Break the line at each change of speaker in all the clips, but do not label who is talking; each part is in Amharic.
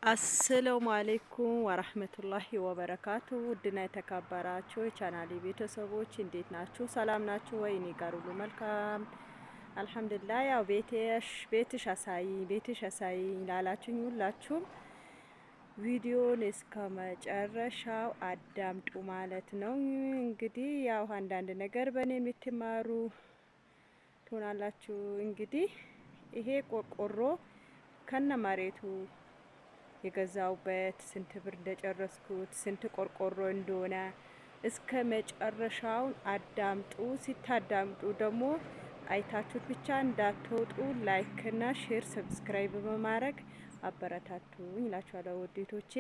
አሰላሙ አሌይኩም ወራህመቱላሂ ወበረካቱ። ውድና የተከበራችሁ የቻናሌ ቤተሰቦች እንዴት ናችሁ? ሰላም ናችሁ ወይ? እኔ ጋር ሁሉ መልካም አልሐምዱሊላህ። ያው ቤትሽ አሳይ ላላችሁኝ ሁላችሁም ቪዲዮን እስከ መጨረሻው አዳምጡ ማለት ነው። እንግዲህ ያው አንዳንድ ነገር በእኔ የምትማሩ ትሆናላችሁ። እንግዲህ ይሄ ቆርቆሮ ከነ መሬቱ የገዛውበት ስንት ብር እንደጨረስኩት ስንት ቆርቆሮ እንደሆነ እስከ መጨረሻው አዳምጡ። ሲታዳምጡ ደግሞ አይታችሁት ብቻ እንዳትወጡ ላይክና ሼር ሰብስክራይብ በማድረግ አበረታቱኝ እላችኋለሁ ውዴቶቼ።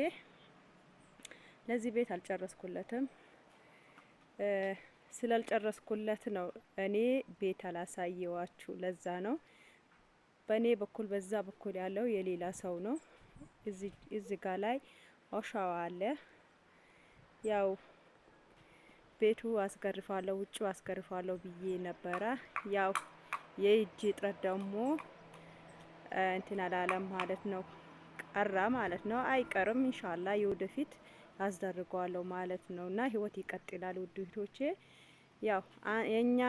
ለዚህ ቤት አልጨረስኩለትም። ስላልጨረስኩለት ነው እኔ ቤት አላሳየዋችሁ። ለዛ ነው በእኔ በኩል በዛ በኩል ያለው የሌላ ሰው ነው። እዚህ ጋር ላይ አሻዋ አለ። ያው ቤቱ አስገርፋለሁ ውጭው አስገርፋለሁ ብዬ ነበረ። ያው የእጅ ጥረት ደግሞ እንትን አላለም ማለት ነው፣ ቀራ ማለት ነው። አይቀርም ኢንሻአላህ የወደፊት አስደርገዋለሁ ማለት ነው። እና ህይወት ይቀጥላል ውድቶቼ። ያው የኛ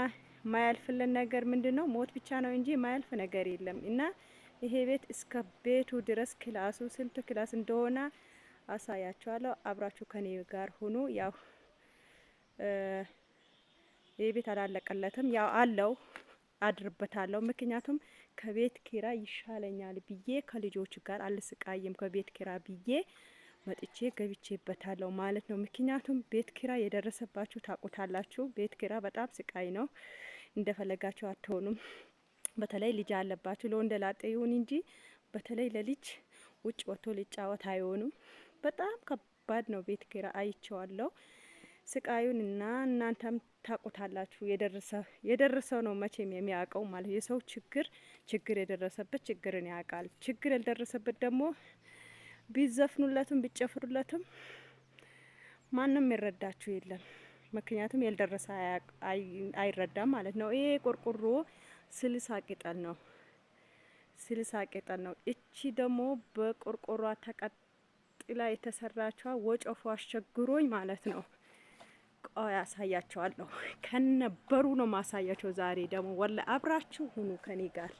ማያልፍልን ነገር ምንድነው? ሞት ብቻ ነው እንጂ ማያልፍ ነገር የለም። እና ይሄ ቤት እስከ ቤቱ ድረስ ክላሱ ስንት ክላስ እንደሆነ አሳያችኋለሁ። አብራችሁ ከኔ ጋር ሁኑ። ያው ይሄ ቤት አላለቀለትም። ያው አለው አድርበታለሁ። ምክንያቱም ከቤት ኪራይ ይሻለኛል ብዬ ከልጆች ጋር አልስቃይም ከቤት ኪራይ ብዬ መጥቼ ገብቼበታለሁ ማለት ነው። ምክንያቱም ቤት ኪራይ የደረሰባችሁ ታውቁታላችሁ። ቤት ኪራይ በጣም ስቃይ ነው። እንደፈለጋችሁ አትሆኑም። በተለይ ልጅ አለባችሁ ለወንደ ላጤ ይሁን እንጂ በተለይ ለልጅ ውጭ ወጥቶ ሊጫወት አይሆኑም። በጣም ከባድ ነው ቤት ኪራይ አይቼዋለሁ ስቃዩን እና እናንተም ታውቁታላችሁ። የደረሰው ነው መቼም የሚያውቀው ማለት የሰው ችግር የደረሰበት ችግርን ያውቃል። ችግር ያልደረሰበት ደግሞ ቢዘፍኑለትም ቢጨፍሩለትም ማንም ይረዳችሁ የለም። ምክንያቱም ያልደረሰ አይረዳም ማለት ነው። ይሄ ቆርቆሮ ስልሳ ቅጠል ነው። እቺ ደግሞ በቆርቆሯ ተቀጥላ የተሰራችዋ ወጨፎ አስቸግሮኝ ማለት ነው። ቆይ ያሳያቸዋለሁ። ከነበሩ ነው ማሳያቸው። ዛሬ ደግሞ ወላ አብራችሁ ሁኑ ከኔ ጋር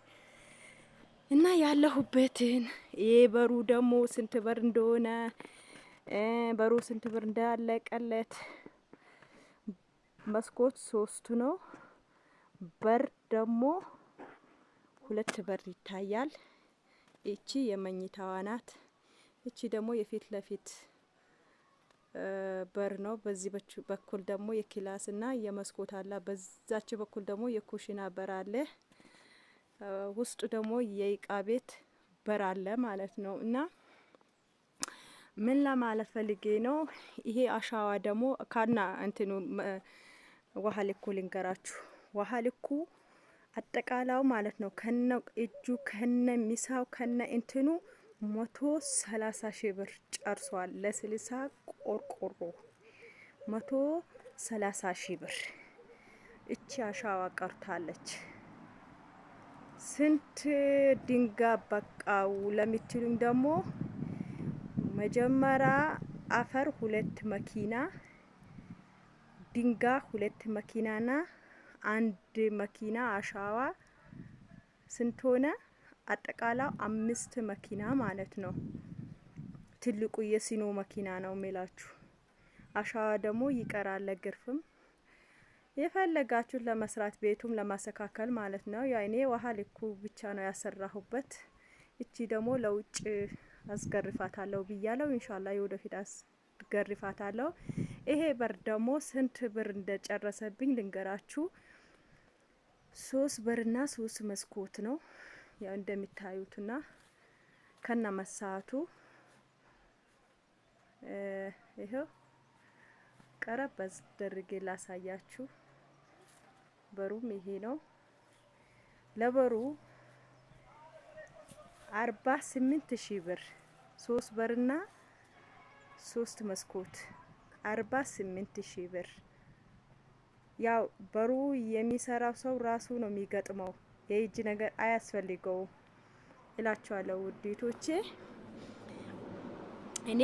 እና ያለሁበትን ይሄ በሩ ደግሞ ስንት በር እንደሆነ በሩ ስንት ብር እንዳለቀለት። መስኮት 3 ነው። በር ደግሞ 2 በር ይታያል። እቺ የመኝታዋ ናት። እቺ ደግሞ የፊት ለፊት በር ነው። በዚህ በኩል ደግሞ የክላስና የመስኮት አለ። በዛች በኩል ደግሞ የኩሽና በር አለ። ውስጡ ደግሞ የእቃ ቤት በር አለ ማለት ነው። እና ምን ለማለት ፈልጌ ነው? ይሄ አሻዋ ደግሞ ካና እንትኑ ውሃ ልኩ ልንገራችሁ። ውሃ ልኩ አጠቃላው ማለት ነው ከነ እጁ ከነ ሚሳው ከነ እንትኑ 130 ሺህ ብር ጨርሷል። ለስልሳ ቆርቆሮ 130 ሺህ ብር። እቺ አሻዋ ቀርታለች። ስንት ድንጋይ በቃው ለምትሉኝ ደግሞ መጀመሪያ አፈር 2 መኪና፣ ድንጋይ 2 መኪናና 1 መኪና አሻዋ ስንት ሆነ? አጠቃላው 5 መኪና ማለት ነው። ትልቁ የሲኖ መኪና ነው የሚላችሁ። አሻዋ ደግሞ ይቀራል ለግርፍም የፈለጋችሁት ለመስራት ቤቱም ለማስተካከል ማለት ነው። ያ እኔ ውሃ ልኩ ብቻ ነው ያሰራሁበት። እቺ ደግሞ ለውጭ አስገርፋታለሁ ብያለሁ። ኢንሻአላህ የወደፊት አስገርፋታለሁ። ይሄ በር ደግሞ ስንት ብር እንደጨረሰብኝ ልንገራችሁ። 3 በርና 3 መስኮት ነው ያው እንደሚታዩትና ከና መሳቱ ይሄው ቀረብ አድርጌ ላሳያችሁ። በሩም ይሄ ነው። ለበሩ 48 ሺህ ብር 3 በርና 3 መስኮት 48 ሺህ ብር። ያው በሩ የሚሰራው ሰው ራሱ ነው የሚገጥመው። የእጅ ነገር አያስፈልገው እላችኋለሁ ውዴቶቼ። እኔ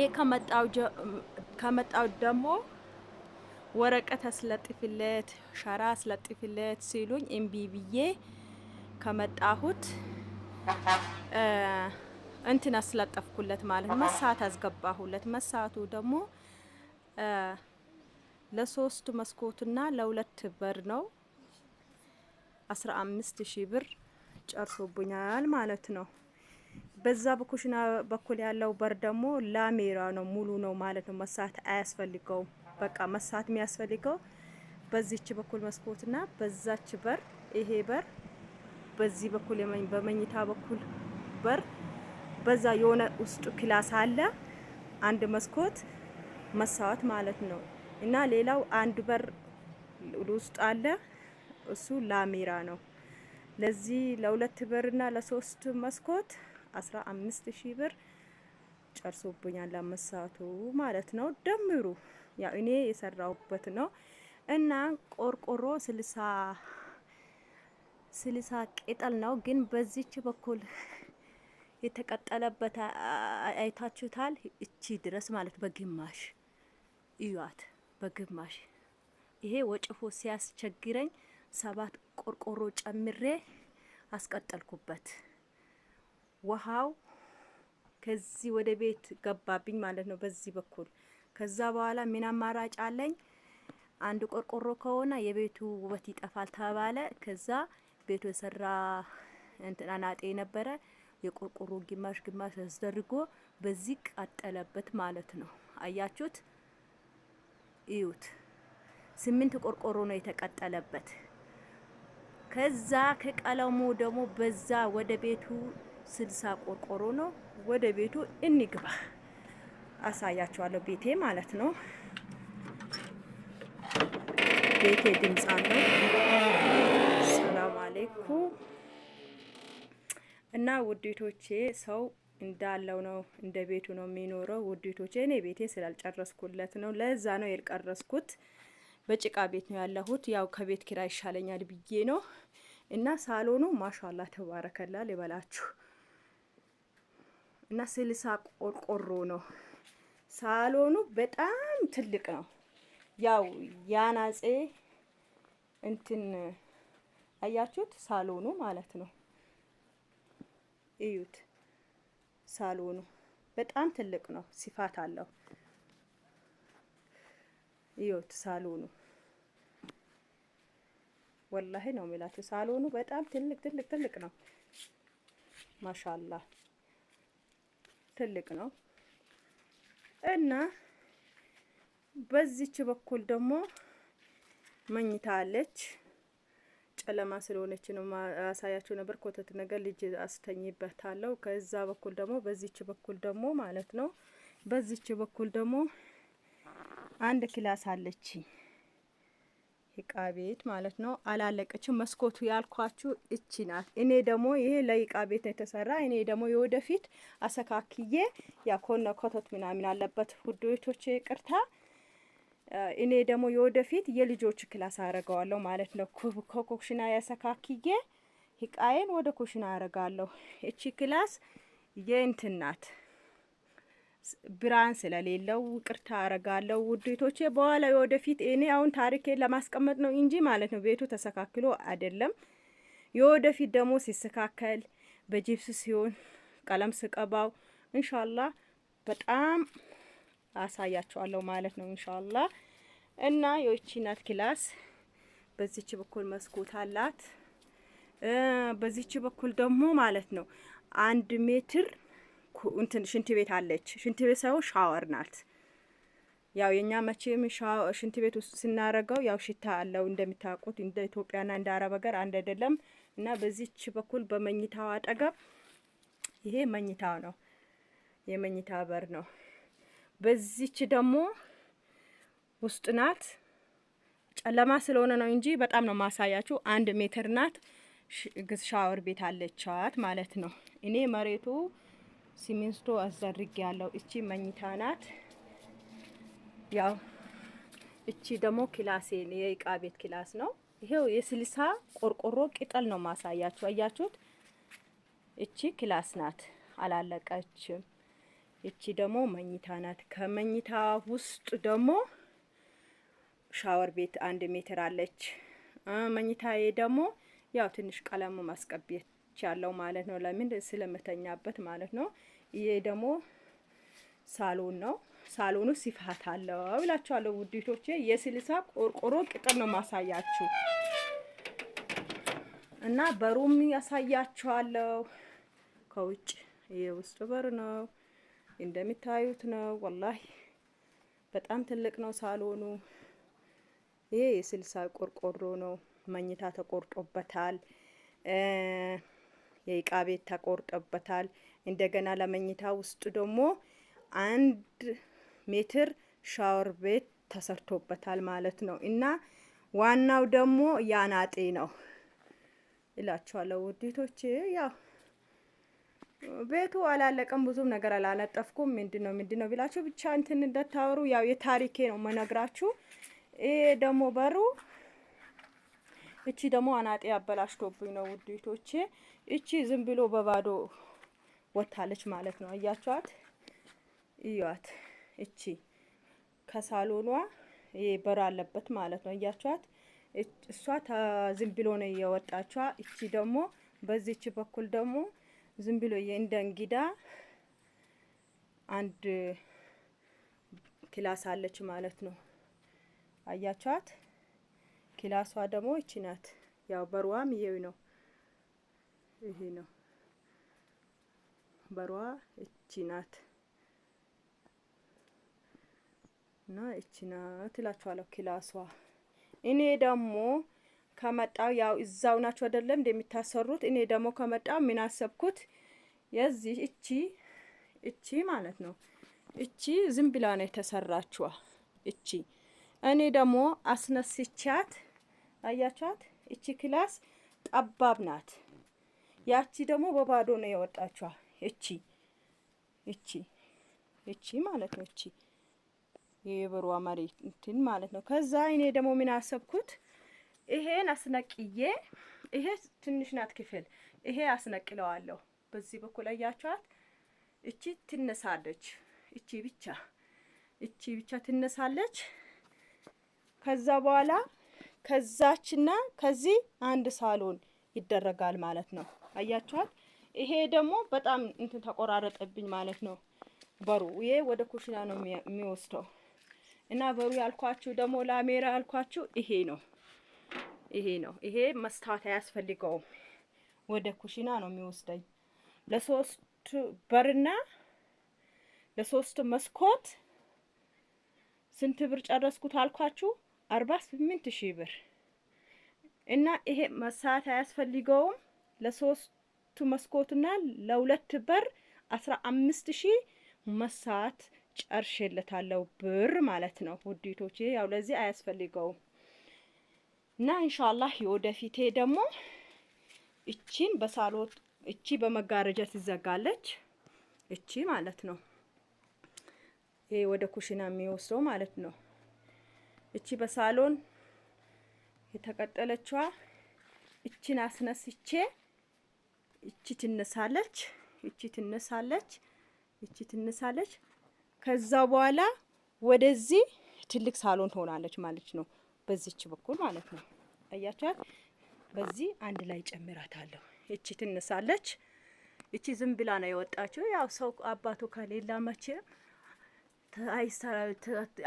ከመጣው ደግሞ ወረቀት አስለጥፍለት ሸራ አስለጥፍለት ሲሉኝ እምቢ ብዬ ከመጣሁት እንትን አስለጠፍኩለት ማለት ነው። መሳት አስገባሁለት። መሳቱ ደግሞ ለሶስት መስኮትና ለሁለት በር ነው። 15,000 ብር ጨርሶብኛል ማለት ነው። በዛ በኩሽና በኩል ያለው በር ደግሞ ላሜራ ነው፣ ሙሉ ነው ማለት ነው። መሳት አያስፈልገውም። በቃ መሳት የሚያስፈልገው በዚች በኩል መስኮትና በዛች በር፣ ይሄ በር በዚህ በኩል በመኝታ በኩል በር፣ በዛ የሆነ ውስጡ ክላስ አለ፣ አንድ መስኮት መሳት ማለት ነው። እና ሌላው አንድ በር ውስጥ አለ፣ እሱ ላሜራ ነው። ለዚህ ለሁለት በርና ለሶስት መስኮት 15,000 ብር ጨርሶብኛል ለመሳቱ ማለት ነው። ደምሩ ያው እኔ የሰራሁበት ነው። እና ቆርቆሮ 60 ቅጠል ነው። ግን በዚች በኩል የተቀጠለበት አይታችሁታል። እቺ ድረስ ማለት በግማሽ እዩት፣ በግማሽ ይሄ ወጭፎ ሲያስቸግረኝ 7 ቆርቆሮ ጨምሬ አስቀጠልኩበት። ውሃው ከዚህ ወደ ቤት ገባብኝ ማለት ነው በዚህ በኩል። ከዛ በኋላ ምን አማራጭ አለኝ? አንድ ቆርቆሮ ከሆነ የቤቱ ውበት ይጠፋል ተባለ። ከዛ ቤቱ የሰራ እንትና ናጤ ነበረ፣ የቆርቆሮ ግማሽ ግማሽ አስደርጎ በዚህ ቀጠለበት ማለት ነው። አያችሁት? እዩት፣ 8 ቆርቆሮ ነው የተቀጠለበት። ከዛ ከቀለሙ ደግሞ በዛ ወደ ቤቱ 60 ቆርቆሮ ነው። ወደ ቤቱ እንግባ፣ አሳያችኋለሁ። ቤቴ ማለት ነው። ቤቴ ድምጽ አለው። ሰላም አለይኩም። እና ውዴቶቼ ሰው እንዳለው ነው እንደ ቤቱ ነው የሚኖረው። ውዴቶቼ እኔ ቤቴ ስላልጨረስኩለት ነው፣ ለዛ ነው ያልቀረስኩት። በጭቃ ቤት ነው ያለሁት። ያው ከቤት ኪራይ ይሻለኛል ብዬ ነው። እና ሳሎኑ ማሻአላ ተባረከላ ልበላችሁ። እና 60 ቆርቆሮ ነው ሳሎኑ። በጣም ትልቅ ነው። ያው ያናጼ እንትን አያችሁት? ሳሎኑ ማለት ነው። እዩት፣ ሳሎኑ በጣም ትልቅ ነው። ሲፋት አለው። እዩት ሳሎኑ፣ ወላሂ ነው የሚላችሁ። ሳሎኑ በጣም ትልቅ ነው። ማሻአላ ትልቅ ነው። እና በዚች በኩል ደግሞ መኝታ አለች። ጨለማ ስለሆነች ነው ማሳያችሁ ነበር። ኮተት ነገር ልጅ አስተኝበታለሁ። ከዛ በኩል ደግሞ በዚች በኩል ደግሞ ማለት ነው፣ በዚች በኩል ደግሞ አንድ ክላስ አለች፣ እቃ ቤት ማለት ነው። አላለቀችም። መስኮቱ ያልኳችሁ እቺ ናት። እኔ ደግሞ ይሄ ለእቃ ቤት ነው የተሰራ። እኔ ደግሞ የወደፊት አሰካክዬ ያ ኮነ ኮተት ምናምን አለበት ውዶቶቼ፣ ይቅርታ። እኔ ደግሞ የወደፊት የልጆች ክላስ አረጋዋለሁ ማለት ነው። ኮኩሽና ያሰካክዬ እቃዬን ወደ ኩሽና አረጋለሁ። እቺ ክላስ የእንትን ናት፣ ብርሃን ስለሌለው ይቅርታ አረጋለሁ ውዴቶቼ። በኋላ የወደፊት እኔ አሁን ታሪኬን ለማስቀመጥ ነው እንጂ ማለት ነው። ቤቱ ተሰካክሎ አይደለም። የወደፊት ደግሞ ሲስተካከል በጂፕስ ሲሆን ቀለም ስቀባው ኢንሻአላህ በጣም አሳያችኋለሁ ማለት ነው ኢንሻአላህ። እና የቺ ናት ክላስ። በዚች በኩል መስኮት አላት። በዚች በኩል ደግሞ ማለት ነው 1 ሜትር እንትን ሽንት ቤት አለች። ሽንት ቤት ሳይሆን ሻወር ናት። ያው የኛ መቼም ሽንት ቤት ውስጥ ስናረገው ያው ሽታ አለው እንደምታውቁት። እንደ ኢትዮጵያና እንደ አረብ ሀገር አንድ አይደለም። እና በዚች በኩል በመኝታው አጠገብ ይሄ መኝታው ነው፣ የመኝታ በር ነው። በዚች ደግሞ ውስጥ ናት። ጨለማ ስለሆነ ነው እንጂ በጣም ነው ማሳያችሁ። 1 ሜትር ናት። ሻወር ቤት አለቻት ማለት ነው። እኔ መሬቱ ሲሚንቶ አዘርግ ያለው። እቺ መኝታ ናት። ያው እቺ ደግሞ ክላሴ የእቃ ቤት ክላስ ነው። ይሄው የ60 ቆርቆሮ ቅጠል ነው ማሳያችሁ። አያችሁት? እቺ ክላስ ናት፣ አላለቀችም። እቺ ደግሞ መኝታ ናት። ከመኝታ ውስጥ ደግሞ ሻወር ቤት 1 ሜትር አለች። መኝታዬ ደግሞ ያው ትንሽ ቀለም ማስቀቢያ ያለው ማለት ነው። ለምን ስለምተኛበት ማለት ነው። ይሄ ደግሞ ሳሎን ነው። ሳሎኑ ስፋት አለው እላችኋለሁ ውዲቶቼ። የስልሳ ቆርቆሮ ቅጥር ነው ማሳያችሁ እና በሩም ያሳያችኋለሁ። ከውጭ የውስጥ በር ነው እንደምታዩት ነው። ወላሂ በጣም ትልቅ ነው ሳሎኑ። ይሄ የስልሳ ቆርቆሮ ነው። መኝታ ተቆርጦበታል። የእቃ ቤት ተቆርጦበታል። እንደገና ለመኝታ ውስጥ ደግሞ 1 ሜትር ሻወር ቤት ተሰርቶበታል ማለት ነው። እና ዋናው ደግሞ ያናጤ ነው እላችኋለሁ ውዲቶቼ። ያው ቤቱ አላለቀም፣ ብዙም ነገር አላነጠፍኩም። ምንድነው ብላችሁ ብቻ እንትን እንደታወሩ ያው የታሪኬ ነው መነግራችሁ። ይሄ ደግሞ በሩ እቺ ደግሞ አናጤ አበላሽቶብኝ ነው ውዲቶቼ። እቺ ዝም ብሎ በባዶ ወታለች ማለት ነው። አያችኋት? እዩዋት። እቺ ከሳሎኗ ይሄ በር አለበት ማለት ነው። አያችኋት? እሷ ዝም ብሎ ነው የወጣችዋ። እቺ ደግሞ በዚህች በኩል ደግሞ ዝም ብሎ እንደ እንግዳ 1 ክላስ አለች ማለት ነው። አያችኋት? ክላሷ ደግሞ እቺ ናት። ያው በሯም ይሄው ነው። ይሄ ነው በሯ፣ እቺ ናት እና እቺ ናት እላችኋለሁ ክላሷ። እኔ ደግሞ ከመጣው ያው እዛው ናቸው አይደለም እንደሚታሰሩት። እኔ ደግሞ ከመጣው ምን አሰብኩት፣ የዚህ እቺ ማለት ነው። እቺ ዝም ብላ ነው የተሰራችዋ እቺ። እኔ ደግሞ አስነስቻት። አያቻት? እቺ ክላስ ጠባብ ናት። ያቺ ደግሞ በባዶ ነው የወጣችዋ። እቺ ማለት ነው። እቺ የበሯ መሬት እንትን ማለት ነው። ከዛ እኔ ደግሞ ምን አሰብኩት፣ ይሄን አስነቅዬ፣ ይሄ ትንሽ ናት ክፍል፣ ይሄ አስነቅለዋለሁ። በዚህ በኩል አያቻት? እቺ ትነሳለች። እቺ ብቻ ትነሳለች። ከዛ በኋላ ከዛችና ከዚህ 1 ሳሎን ይደረጋል ማለት ነው። አያችኋት? ይሄ ደግሞ በጣም እንትን ተቆራረጠብኝ ማለት ነው። በሩ ይሄ ወደ ኩሽና ነው የሚወስደው እና በሩ ያልኳችሁ ደግሞ ላሜራ ያልኳችሁ ይሄ ነው። ይሄ መስታወት አያስፈልገውም። ወደ ኩሽና ነው የሚወስደኝ። ለ3 በርና ለ3 መስኮት ስንት ብር ጨረስኩት አልኳችሁ? 48,000 ብር። እና ይሄ መስታወት አያስፈልገውም። ለ3 መስኮትና ለ2 በር 15,000 መስታወት ጨርሼለታለሁ ብር ማለት ነው ውዲቶቼ። ያው ለዚህ አያስፈልገውም። እና ኢንሻአላህ የወደፊቴ ደግሞ እቺን በሳሎት እቺ በመጋረጃ ትዘጋለች። እቺ ማለት ነው ይሄ ወደ ኩሽና የሚወስደው ማለት ነው። እቺ በሳሎን የተቀጠለችዋ እቺን አስነስቼ እቺ ትነሳለች። ከዛ በኋላ ወደዚህ ትልቅ ሳሎን ትሆናለች ማለት ነው። በዚህች በኩል ማለት ነው። አያቻት? በዚህ አንድ ላይ ጨምራታለሁ። እቺ ትነሳለች። እቺ ዝም ብላ ነው የወጣችው። ያው ሰው አባቱ ከሌላ መቼም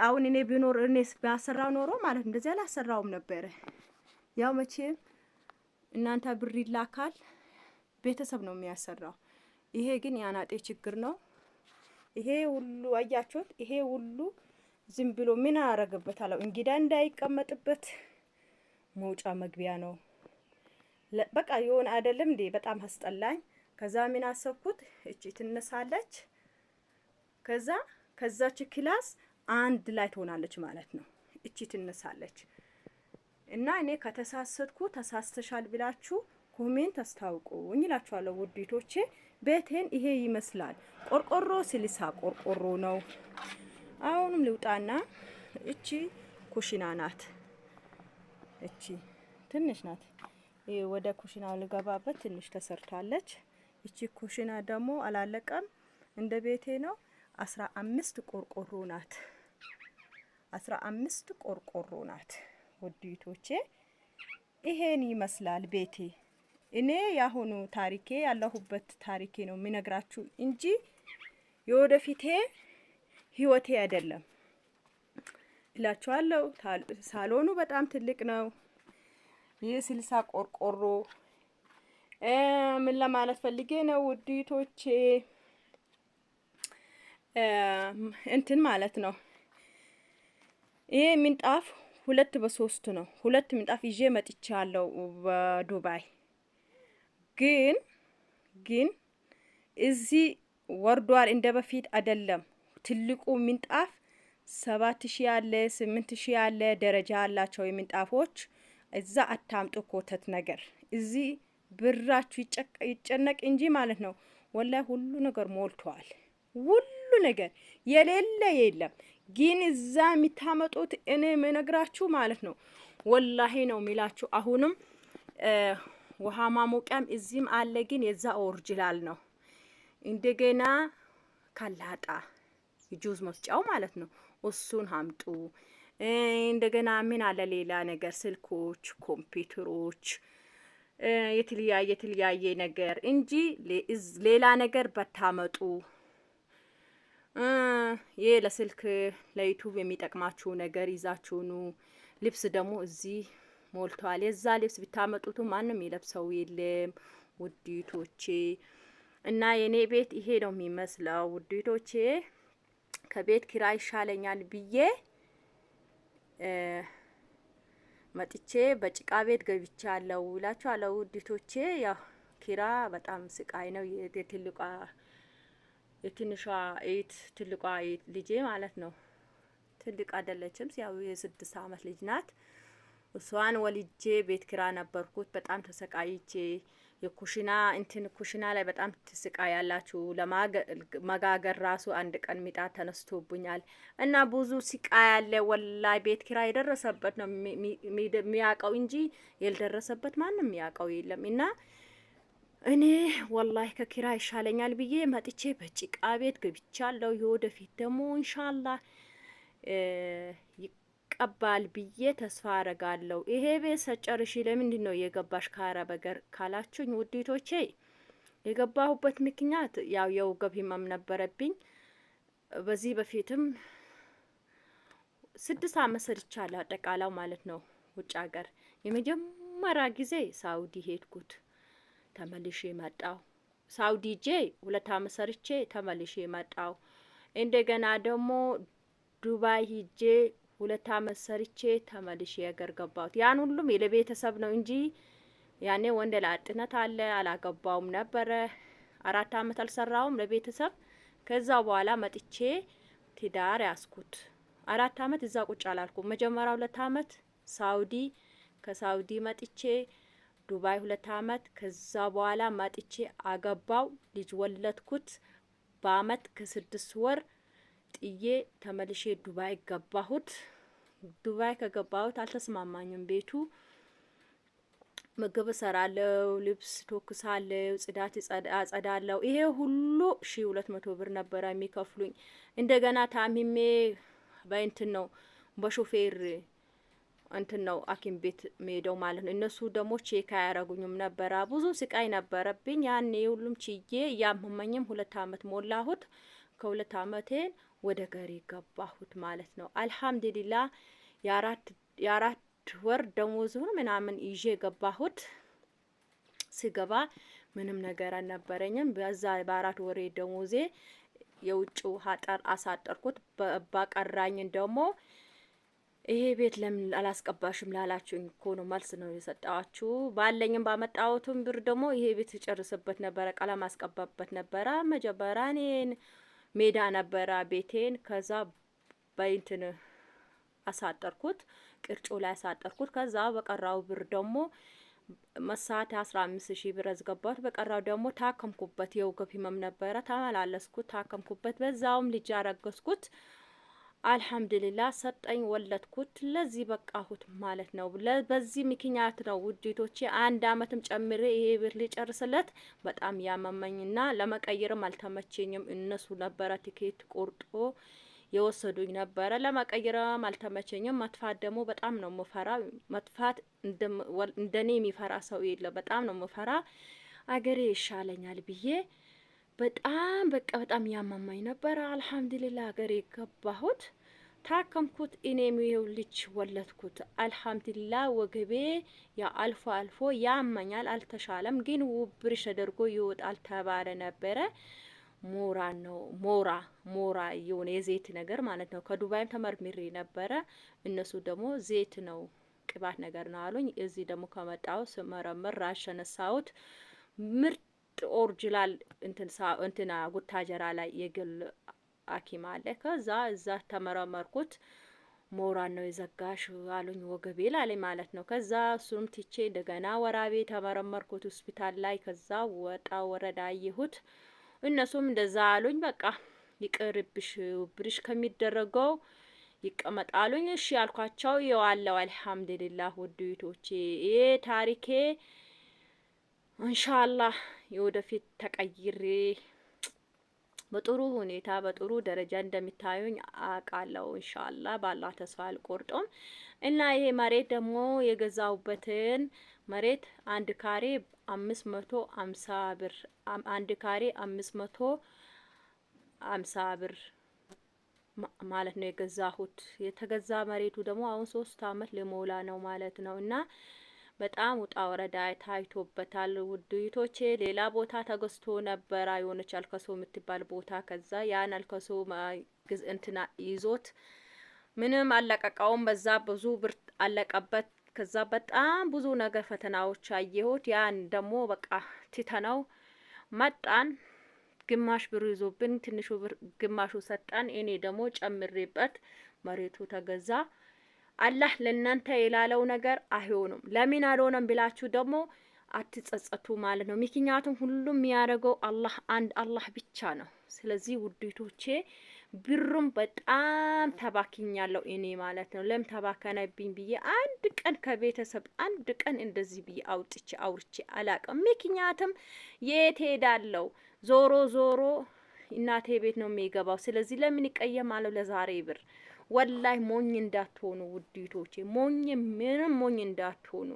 አሁን እኔ ቢኖር እኔ ባሰራው ኖሮ ማለት እንደዚህ አላሰራውም ነበረ። ያው መቼም እናንተ ብር ይላካል፣ ቤተሰብ ነው የሚያሰራው። ይሄ ግን ያናጤ ችግር ነው። ይሄ ሁሉ አያችሁት? ይሄ ሁሉ ዝም ብሎ ምን አረጋግበታለሁ? እንግዳ እንዳይቀመጥበት መውጫ መግቢያ ነው። በቃ የሆነ አይደለም እንዴ? በጣም አስጠላኝ። ከዛ ምን አሰብኩት፣ እቺ ትነሳለች። ከዛች ክላስ አንድ ላይ ትሆናለች ማለት ነው። እቺ ትነሳለች እና እኔ ከተሳሰትኩ ተሳስተሻል ብላችሁ ኮሜንት አስታውቁኝ እላችኋለሁ ውዲቶቼ። ቤቴን ይሄ ይመስላል። ቆርቆሮ ስልሳ ቆርቆሮ ነው። አሁንም ልውጣና እቺ ኩሽና ናት። እቺ ትንሽ ናት። ይሄ ወደ ኩሽናው ልገባበት ትንሽ ተሰርታለች። እቺ ኩሽና ደግሞ አላለቀም፣ እንደ ቤቴ ነው። 15 ቆርቆሮ ናት። 15 ቆርቆሮ ናት ውድቶቼ። ይሄን ይመስላል ቤቴ። እኔ ያሁኑ ታሪኬ ያለሁበት ታሪኬ ነው የሚነግራችሁ እንጂ የወደፊቴ ህይወቴ አይደለም እላችኋለሁ። ሳሎኑ በጣም ትልቅ ነው። ይህ 60 ቆርቆሮ ምን ለማለት ፈልጌ ነው ውድቶቼ፣ እንትን ማለት ነው። ይሄ ምንጣፍ 2 በ3 ነው። 2 ምንጣፍ ይዤ መጥቻለሁ በዱባይ። ግን እዚህ ወርዷል፣ እንደ በፊት አይደለም። ትልቁ ምንጣፍ 7000 አለ፣ 8000 አለ። ደረጃ አላቸው የምንጣፎች። እዛ አታምጡ ኮተት ነገር። እዚህ ብራችሁ ይጨነቅ እንጂ ማለት ነው። ወላሂ ሁሉ ነገር ሞልቷል። ሁሉ ነገር የሌለ የለም። ግን እዛ የሚታመጡት እኔ የምነግራችሁ ማለት ነው። ወላሂ ነው የሚላችሁ። አሁንም ውሃ ማሞቂያም እዚህም አለ፣ ግን የዛ ኦሪጂናል ነው። እንደገና ካላጣ ጁዝ መፍጫው ማለት ነው። እሱን አምጡ። እንደገና ምን አለ ሌላ ነገር፣ ስልኮች፣ ኮምፒውተሮች፣ የተለያየ ነገር እንጂ ሌላ ነገር በታመጡ። ይሄ ለስልክ ለዩቲዩብ የሚጠቅማችሁ ነገር ይዛችሁ ኑ። ልብስ ደግሞ እዚህ ሞልቷል። የዛ ልብስ ብታመጡት ማንም የለብሰው የለም ውድቶቼ። እና የኔ ቤት ይሄ ነው የሚመስለው ውድቶቼ። ከቤት ኪራይ ይሻለኛል ብዬ መጥቼ በጭቃ ቤት ገብቻለሁ እላችኋለሁ ውድቶቼ። ያው ኪራ በጣም ስቃይ ነው። የትንሿ ኤት ትልቋ ኤት ልጄ ማለት ነው። ትልቅ አይደለችም፣ ያው የ6 አመት ልጅ ናት። እሷን ወልጄ ቤት ኪራ ነበርኩት። በጣም ተሰቃይቼ የኩሽና ኩሽና ላይ በጣም ትስቃይ ያላችሁ። ለማጋገር ራሱ አንድ ቀን ሚጣት ተነስቶብኛል እና ብዙ ስቃይ ያለ ወላይ። ቤት ኪራ የደረሰበት ነው የሚያውቀው እንጂ ያልደረሰበት ማንም የሚያውቀው የለም። እና እኔ ወላይ ከኪራ ይሻለኛል ብዬ መጥቼ በጭቃ ቤት ገብቻለሁ። የወደፊት ደግሞ ኢንሻአላህ ይቀባል ብዬ ተስፋ አረጋለሁ። ይሄ ቤት ሰጨርሽ ለምንድን ነው የገባሽ ከአረብ ሀገር ካላችሁኝ ውድቶቼ፣ የገባሁበት ምክንያት ያው የወገብ ህመም ነበረብኝ። በዚህ በፊትም 6 አመት ሰርቻለሁ አጠቃላው ማለት ነው ውጭ ሀገር። የመጀመሪያ ጊዜ ሳውዲ ሄድኩት፣ ተመልሼ መጣሁ። ሳውዲ ጄ 2 አመት ሰርቼ ተመልሼ መጣሁ። እንደገና ደግሞ ዱባይ ሂጄ 2 አመት ሰርቼ ተመልሼ ሀገር ገባሁት። ያን ሁሉም ለቤተሰብ ነው እንጂ ያኔ ወንደ ላጥነት አለ አላገባውም ነበረ። 4 አመት አልሰራውም ለቤተሰብ። ከዛ በኋላ መጥቼ ትዳር ያስኩት። 4 አመት እዛ ቁጭ አላልኩም። መጀመሪያ 2 አመት ሳውዲ፣ ከሳውዲ መጥቼ ዱባይ 2 አመት። ከዛ በኋላ መጥቼ አገባው፣ ልጅ ወለድኩት። በአመት ከ6 ወር ጥዬ ተመልሼ ዱባይ ገባሁት። ዱባይ ከገባሁት አልተስማማኝም ቤቱ። ምግብ እሰራለሁ፣ ልብስ ተኩሳለሁ፣ ጽዳት አጸዳለሁ። ይሄ ሁሉ 1200 ብር ነበረ የሚከፍሉኝ። እንደገና ታሚሜ በእንትን ነው በሾፌር እንትን ነው ሐኪም ቤት ሜዳው ማለት ነው። እነሱ ደግሞ ቼክ አያረጉኝም ነበረ። ብዙ ስቃይ ነበረብኝ። ያኔ ሁሉም ችዬ እያመመኝም 2 አመት ሞላሁት። ከ2 አመቴን ወደ ገሬ ገባሁት ማለት ነው። አልሐምዱሊላህ የአራት ወር ደሞዙን ምናምን ይዤ ገባሁት። ስገባ ምንም ነገር አልነበረኝም። በዛ በ4 ወሬ ደሞዜ የውጭው ሀጠር አሳጠርኩት። በቀራኝ ደግሞ ይሄ ቤት ለምን አላስቀባሽም ላላችሁኝ እኮ ነው መልስ ነው የሰጣችሁ። ባለኝም ባመጣሁትም ብር ደግሞ ይሄ ቤት ጨርስበት ነበረ፣ ቀለም አስቀባበት ነበረ። መጀመሪያ እኔን ሜዳ ነበረ ቤቴን። ከዛ በእንትን አሳጠርኩት፣ ቅርጮ ላይ አሳጠርኩት። ከዛ በቀራው ብር ደግሞ መሳት 15000 ብር አስገባሁት። በቀራው ደግሞ ታከምኩበት። የወገብ ህመም ነበረ፣ ተመላለስኩት፣ ታከምኩበት። በዛውም ልጅ አረገዝኩት። አልሐምዱሊላህ ሰጠኝ፣ ወለድኩት፣ ለዚህ በቃሁት ማለት ነው። በዚህ ምክንያት ነው ውዴቶቼ 1 አመትም ጨምሬ ይሄ ብር ሊጨርስለት በጣም ያመመኝና ለመቀየርም አልተመቸኝም። እነሱ ነበረ ቲኬት ቆርጦ የወሰዱኝ ነበረ። ለመቀየርም አልተመቸኝም። መጥፋት ደግሞ በጣም ነው መፈራ። መጥፋት እንደኔ የሚፈራ ሰው የለም። በጣም ነው መፈራ። አገሬ ይሻለኛል ብዬ በጣም በጣም ያመማኝ ነበረ። አልሐምዱሊላህ ሀገሬ ገባሁት፣ ታከምኩት። እኔም ይኸው ልጅ ወለድኩት። አልሐምዱሊላህ ወገቤ ያ አልፎ አልፎ ያመኛል፣ አልተሻለም። ግን ውብርሽ ተደርጎ ይወጣል ተባለ ነበረ። ሞራ የሆነ የዘይት ነገር ማለት ነው። ከዱባይም ተመርምሬ ነበረ። እነሱ ደግሞ ዘይት ነው ቅባት ነገር ነው አሉኝ። እዚህ ደግሞ ከመጣው ስመረምር ራሽ ነሳውት ምርጥ ኦሪጂናል እንትና ጉታጀራ ላይ የግል ሐኪም አለ። ከዛ እዛ ተመረመርኩት። ሞራን ነው የዘጋሽ አሉኝ ወገቤ ላይ ማለት ነው። ከዛ እሱም ትቼ እንደገና ወራቤ ተመረመርኩት ሆስፒታል ላይ። ከዛ ወጣ ወረዳ አየሁት። እነሱም እንደዛ አሉኝ። በቃ ይቅርብሽ ብርሽ ከሚደረገው ይቀመጣሉኝ። እሺ ያልኳቸው ይዋለው። አልሐምዱሊላህ ውድቶቼ ይሄ ታሪኬ ኢንሻአላህ የወደፊት ተቀይሬ በጥሩ ሁኔታ በጥሩ ደረጃ እንደሚታዩኝ አውቃለሁ። ኢንሻአላህ ባላህ ተስፋ አልቆርጦም። እና ይሄ መሬት ደግሞ የገዛውበትን መሬት 1 ካሬ 550 ብር 1 ካሬ 550 ብር ማለት ነው የገዛሁት። የተገዛ መሬቱ ደግሞ አሁን 3 አመት ሊሞላ ነው ማለት ነው። እና በጣም ውጣ ወረዳ ታይቶበታል ውድይቶቼ። ሌላ ቦታ ተገዝቶ ነበር የሆነች አልከሶ የምትባል ቦታ። ከዛ ያን አልከሶ እንትና ይዞት ምንም አለቀቀውም። በዛ ብዙ ብር አለቀበት። ከዛ በጣም ብዙ ነገር ፈተናዎች አየሁት። ያን ደግሞ በቃ ትተነው መጣን። ግማሽ ብር ይዞብን ትንሹ ብር ግማሹ ሰጣን። እኔ ደግሞ ጨምሬበት መሬቱ ተገዛ። አላህ ለእናንተ የላለው ነገር አይሆንም። ለምን አልሆነም ብላችሁ ደግሞ አትጸጸቱ ማለት ነው። ምክንያቱም ሁሉም የሚያደርገው አላህ ብቻ ነው። ስለዚህ ውዴቶቼ ብሩም በጣም ተባክኛለሁ እኔ ማለት ነው። ለምን ተባከነብኝ ብዬ አንድ ቀን ከቤተሰብ አንድ ቀን እንደዚህ ብዬ አውርቼ አላቅም። ምክንያቱም የት ሄዳለሁ? ዞሮ ዞሮ እናቴ ቤት ነው የሚገባው። ስለዚህ ለምን ይቀየማለሁ ለዛሬ ብር? ወላይ ሞኝ እንዳትሆኑ ውዴቶቼ፣ ምንም ሞኝ እንዳትሆኑ።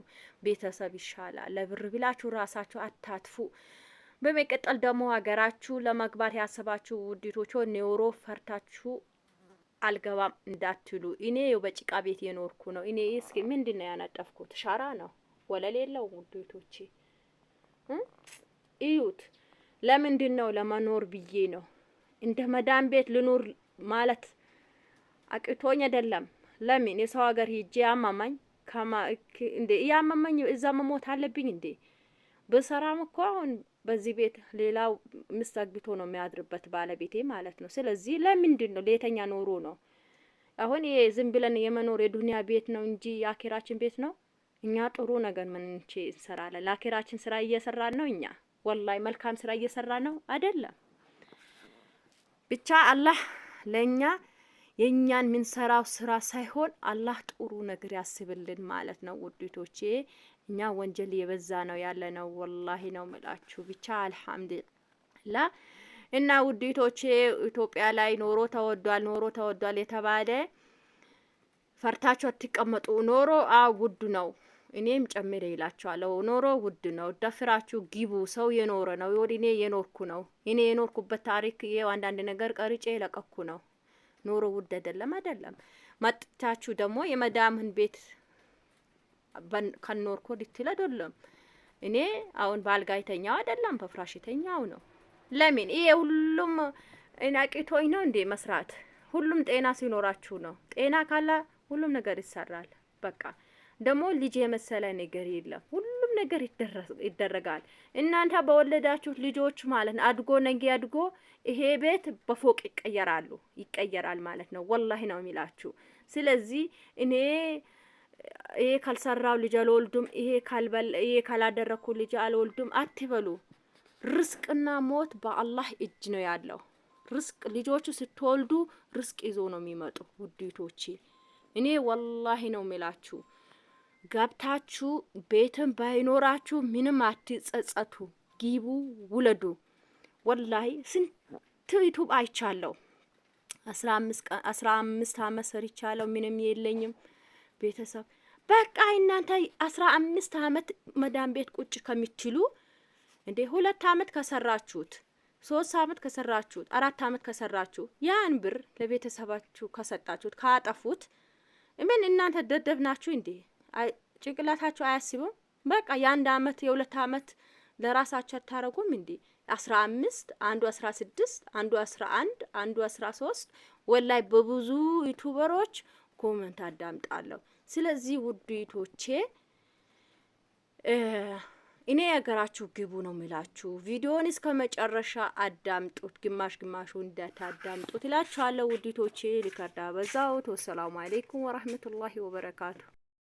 ቤተሰብ ይሻላል። ለብር ብላችሁ ራሳችሁ አታጥፉ። በመቀጠል ደግሞ ሀገራችሁ ለመግባት ያሰባችሁ ውዴቶቼ ኔውሮ ፈርታችሁ አልገባም እንዳትሉ። እኔ በጭቃ ቤት የኖርኩ ነው። እኔ እስኪ ምንድነው ያነጠፍኩት? ሻራ ነው፣ ወለል የለው ውዴቶቼ። እዩት። ለምንድነው? ለመኖር ብዬ ነው። እንደ መዳም ቤት ልኖር ማለት አቅቶኝ አይደለም። ለምን የሰው ሀገር ሄጄ ያመመኝ እንዴ ያመመኝ እዛ መሞት አለብኝ እንዴ? በሰራም እኮ አሁን በዚህ ቤት ሌላው ምስተግብቶ ነው የሚያድርበት ባለቤቴ ማለት ነው። ስለዚህ ለምንድን ነው ለየተኛ ኖሮ ነው? አሁን ይሄ ዝም ብለን የመኖር የዱንያ ቤት ነው እንጂ የአኺራችን ቤት ነው። እኛ ጥሩ ነገር ምን እንሰራለን? ለአኺራችን ስራ እየሰራን ነው። እኛ ወላሂ መልካም ስራ እየሰራን ነው አይደለም። ብቻ አላህ ለኛ የኛን ምን ሰራው ስራ ሳይሆን አላህ ጥሩ ነገር ያስብልን ማለት ነው ውዴቶቼ። እኛ ወንጀል የበዛ ነው ያለ ነው ወላሂ ነው ምላችሁ። ብቻ አልሐምዱሊላህ። እና ውዴቶቼ ኢትዮጵያ ላይ ኖሮ ተወዷል የተባለ ፈርታችሁ አትቀመጡ። ኖሮ ውድ ነው። እኔም ጨምሬ ይላችኋለሁ። ኖሮ ውድ ነው። ደፍራችሁ ግቡ። ሰው የኖረ ነው። እኔ የኖርኩ ነው። እኔ የኖርኩበት ታሪክ አንዳንድ ነገር ቀርጬ ለቀኩ ነው። ኖሮ ውድ አይደለም። መጥታችሁ ደግሞ የመዳምህን ቤት ከኖርኩ ልትል አይደለም። እኔ አሁን ባልጋ የተኛው አይደለም፣ በፍራሽ የተኛው ነው። ለምን ይሄ ሁሉም አቂቶኝ ነው እንዴ መስራት? ሁሉም ጤና ሲኖራችሁ ነው። ጤና ካለ ሁሉም ነገር ይሰራል። በቃ ደግሞ ልጅ የመሰለ ነገር የለም። ሁሉም ነገር ይደረጋል። እናንተ በወለዳችሁ ልጆች ማለት ነው አድጎ ነገ አድጎ ይሄ ቤት በፎቅ ይቀየራል ማለት ነው። ወላሂ ነው የሚላችሁ። ስለዚህ እኔ ይሄ ካልሰራው ልጅ አልወልዱም፣ ይሄ ካላደረኩ ልጅ አልወልዱም አትበሉ። ርስቅና ሞት በአላህ እጅ ነው ያለው። ርስቅ ልጆቹ ስትወልዱ ርስቅ ይዞ ነው የሚመጡ ውዲቶቼ። እኔ ወላሂ ነው የሚላችሁ ገብታችሁ ቤትም ባይኖራችሁ ምንም አትጸጸቱ። ግቡ ውለዱ። ወላሂ ስንት ዩቱብ አይቻለሁ። 15 አመት ሰርቻለሁ። ምንም የለኝም ቤተሰብ። በቃ እናንተ 15 አመት መዳም ቤት ቁጭ ከምትሉ እንዴ 2 አመት ከሰራችሁት 3 አመት ከሰራችሁት 4 አመት ከሰራችሁ ያን ብር ለቤተሰባችሁ ከሰጣችሁት ካጠፉት ምን እናንተ ደደብ ናችሁ እንዴ? ጭንቅላታችሁ አያስቡም? በቃ የ1 አመት የ2 አመት ለራሳችሁ አታረጉም እንዴ? 15 አንዱ 16 አንዱ 11 አንዱ 13 ወላይ በብዙ ዩቲዩበሮች ኮሜንት አዳምጣለሁ። ስለዚህ ውዱቶቼ እኔ ያገራችሁ ግቡ ነው የሚላችሁ። ቪዲዮውን እስከ መጨረሻ አዳምጡት፣ ግማሽ ግማሹ እንዳታዳምጡት እላችኋለሁ ውዱቶቼ። ሊከርዳ በዛው። ወሰላሙ አለይኩም ወራህመቱላሂ ወበረካቱ።